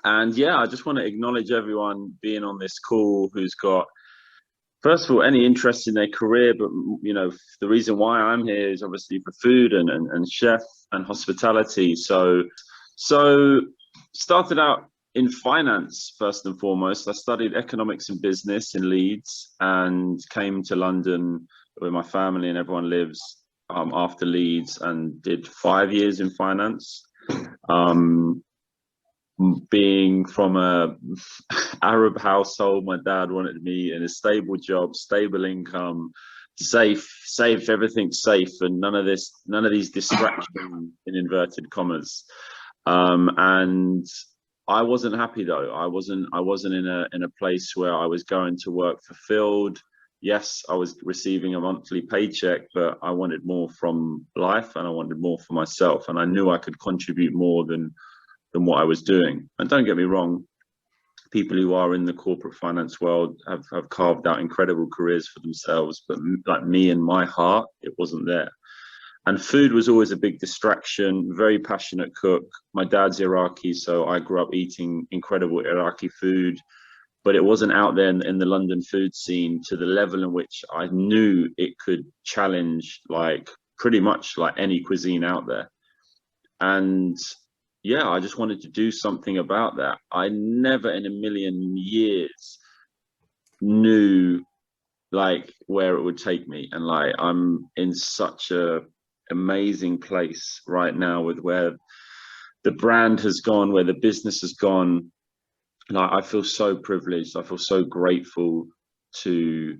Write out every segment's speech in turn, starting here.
And yeah, I just want to acknowledge everyone being on this call who's got, first of all, any interest in their career, but the reason why I'm here is obviously for food and chef and hospitality. So started out in finance first and foremost. I studied economics and business in Leeds and came to London where my family and everyone lives after Leeds, and did 5 years in finance. Being from a Arab household, my dad wanted me in a stable job, stable income, safe, everything's safe, and none of these distractions in inverted commas. And I wasn't happy though. I wasn't in a place where I was going to work fulfilled. Yes, I was receiving a monthly paycheck, but I wanted more from life and I wanted more for myself. And I knew I could contribute more than what I was doing. And don't get me wrong, people who are in the corporate finance world have carved out incredible careers for themselves, but like me and my heart, it wasn't there. And food was always a big distraction. Very passionate cook. My dad's Iraqi, so I grew up eating incredible Iraqi food, but it wasn't out there in the London food scene to the level in which I knew it could challenge like pretty much like any cuisine out there. And yeah, I just wanted to do something about that. I never in a million years knew like where it would take me. And like, I'm in such a amazing place right now with where the brand has gone, where the business has gone. Like, I feel so privileged. I feel so grateful to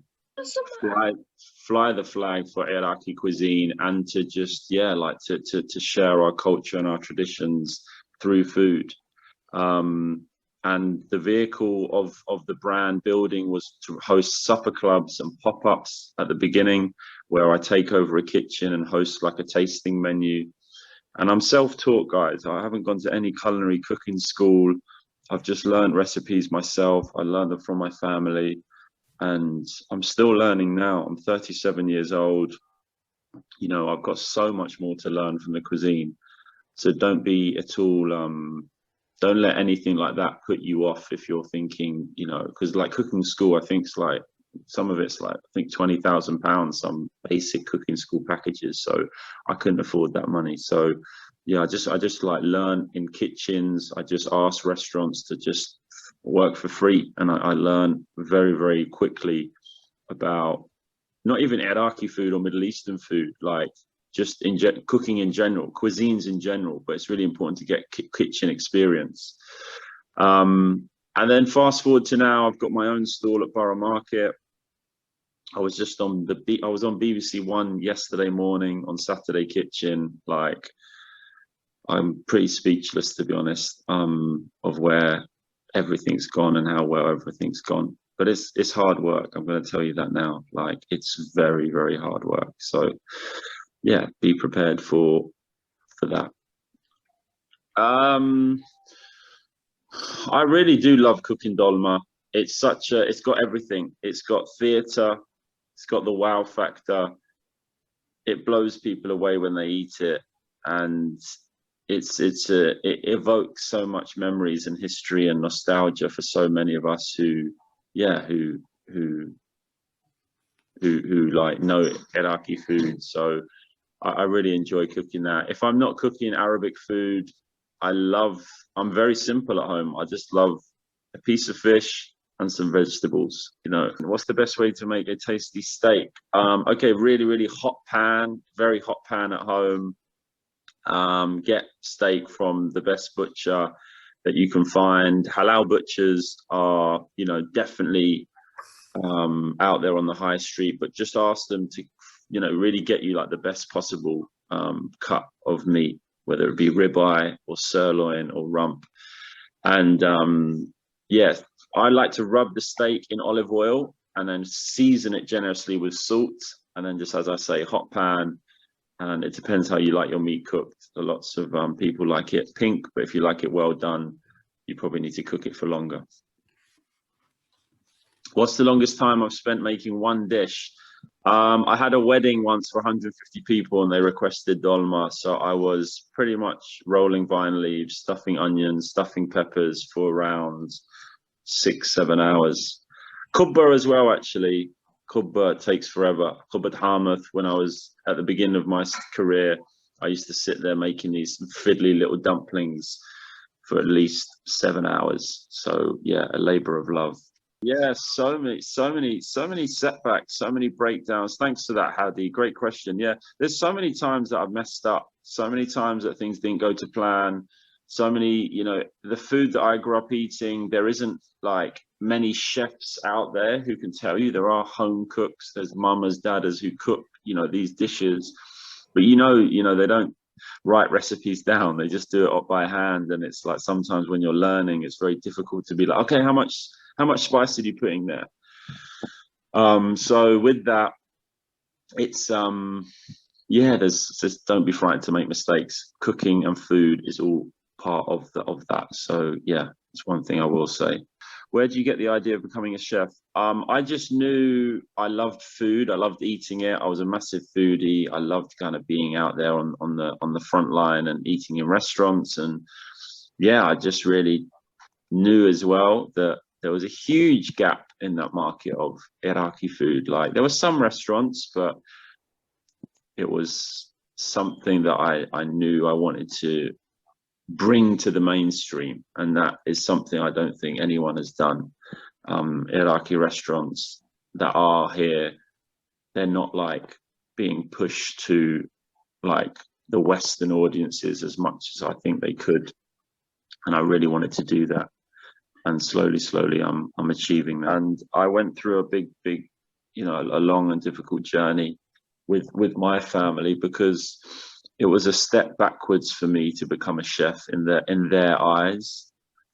fly the flag for Iraqi cuisine, and to just to share our culture and our traditions through food. And the vehicle of the brand building was to host supper clubs and pop-ups at the beginning, where I take over a kitchen and host like a tasting menu. And I'm self-taught, guys. I haven't gone to any culinary cooking school. I've just learned recipes myself. I learned them from my family, and I'm still learning now. I'm 37 years old. I've got so much more to learn from the cuisine. So don't be at all, don't let anything like that put you off if you're thinking, because like cooking school, I think it's like, some of it's like, I think £20,000, some basic cooking school packages. So I couldn't afford that money. So yeah, I just like learn in kitchens. I just asked restaurants to just work for free. And I learned very, very quickly about not even Iraqi food or Middle Eastern food, like just cooking in general, cuisines in general, but it's really important to get kitchen experience. And then fast forward to now, I've got my own stall at Borough Market. I was just on BBC One yesterday morning on Saturday Kitchen. Like, I'm pretty speechless, to be honest, of where everything's gone and how well everything's gone. But it's hard work. I'm going to tell you that now. Like, it's very, very hard work. So yeah, be prepared for that. I really do love cooking dolma. It's got everything. It's got theatre. It's got the wow factor. It blows people away when they eat it, and it evokes so much memories and history and nostalgia for so many of us who like know Iraqi food. So I really enjoy cooking that. If I'm not cooking Arabic food, I'm very simple at home. I just love a piece of fish and some vegetables. What's the best way to make a tasty steak? Okay, really, really hot pan, very hot pan at home. Get steak from the best butcher that you can find. Halal butchers are, definitely out there on the high street, but just ask them to, really get you like the best possible cut of meat, whether it be ribeye or sirloin or rump. And I like to rub the steak in olive oil and then season it generously with salt. And then just, as I say, hot pan. And it depends how you like your meat cooked. Lots of people like it pink, but if you like it well done, you probably need to cook it for longer. What's the longest time I've spent making one dish? I had a wedding once for 150 people and they requested dolma. So I was pretty much rolling vine leaves, stuffing onions, stuffing peppers for around 6, 7 hours. Kubba as well, actually. Kubba takes forever. Kubba Hamath, when I was at the beginning of my career, I used to sit there making these fiddly little dumplings for at least 7 hours. So yeah, a labor of love. Yeah, so many setbacks, so many breakdowns. Thanks for that, Hadi. Great question. Yeah, there's so many times that I've messed up, so many times that things didn't go to plan. So many, the food that I grew up eating, there isn't like many chefs out there who can tell you. There are home cooks, there's mamas, dadas who cook, these dishes, but they don't write recipes down. They just do it up by hand. And it's like sometimes when you're learning, it's very difficult to be like, okay, how much spice did you put in there? So with that, it's yeah, there's just don't be frightened to make mistakes. Cooking and food is all part of that. So yeah, it's one thing I will say. Where do you get the idea of becoming a chef? I just knew I loved food. I loved eating it. I was a massive foodie. I loved kind of being out there on the front line and eating in restaurants. And yeah, I just really knew as well that there was a huge gap in that market of Iraqi food. Like there were some restaurants, but it was something that I knew I wanted to bring to the mainstream, and that is something I don't think anyone has done. Iraqi restaurants that are here, they're not like being pushed to like the Western audiences as much as I think they could, and I really wanted to do that. And slowly, I'm achieving that. And I went through a big, a long and difficult journey with my family, because it was a step backwards for me to become a chef in their eyes.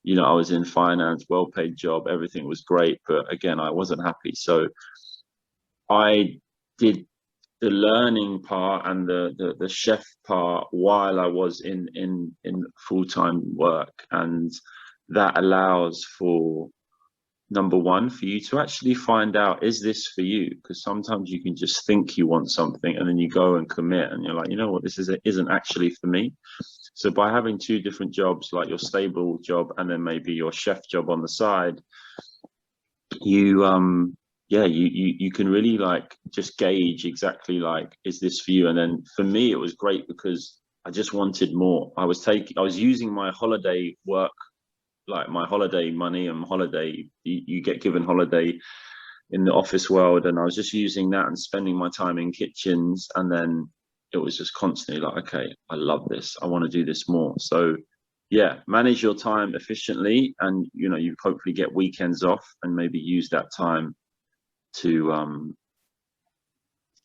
I was in finance, well-paid job, everything was great, but again, I wasn't happy. So I did the learning part and the chef part while I was in full-time work, and that allows for, number one, for you to actually find out, is this for you? Because sometimes you can just think you want something and then you go and commit and you're like, you know what, this isn't actually for me. So by having two different jobs, like your stable job and then maybe your chef job on the side, you can really like just gauge exactly like, is this for you? And then for me, it was great because I just wanted more. I was using my holiday work, like my holiday money and holiday, you get given holiday in the office world, and I was just using that and spending my time in kitchens, and then it was just constantly like, okay, I love this, I want to do this more. So yeah, manage your time efficiently, and you hopefully get weekends off and maybe use that time to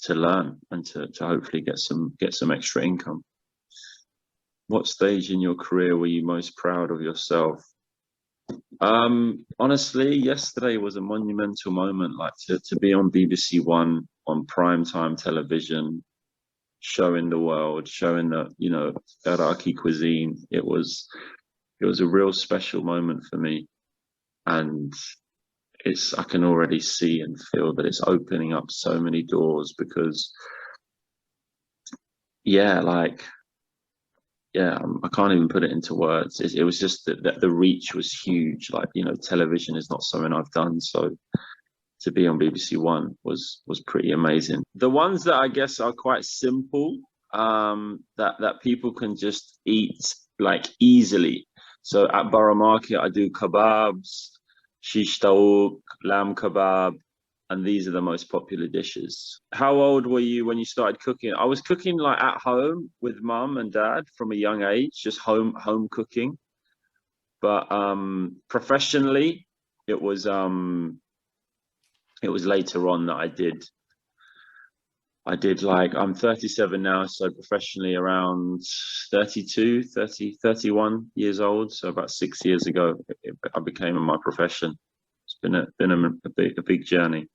learn and to hopefully get some extra income. What stage in your career were you most proud of yourself? Honestly, yesterday was a monumental moment, like to be on BBC One on primetime television, showing the world, showing the Iraqi cuisine. It was a real special moment for me, and I can already see and feel that it's opening up so many doors, because yeah, I can't even put it into words. It was just that the reach was huge. Like, television is not something I've done. So to be on BBC One was pretty amazing. The ones that I guess are quite simple, that people can just eat like easily. So at Borough Market, I do kebabs, shish taouk, lamb kebab, and these are the most popular dishes. How old were you when you started cooking? I was cooking like at home with mum and dad from a young age, just home cooking. But professionally, it was later on that I did like, I'm 37 now, so professionally around 32, 30, 31 years old. So about 6 years ago, I became my profession. It's been a big journey.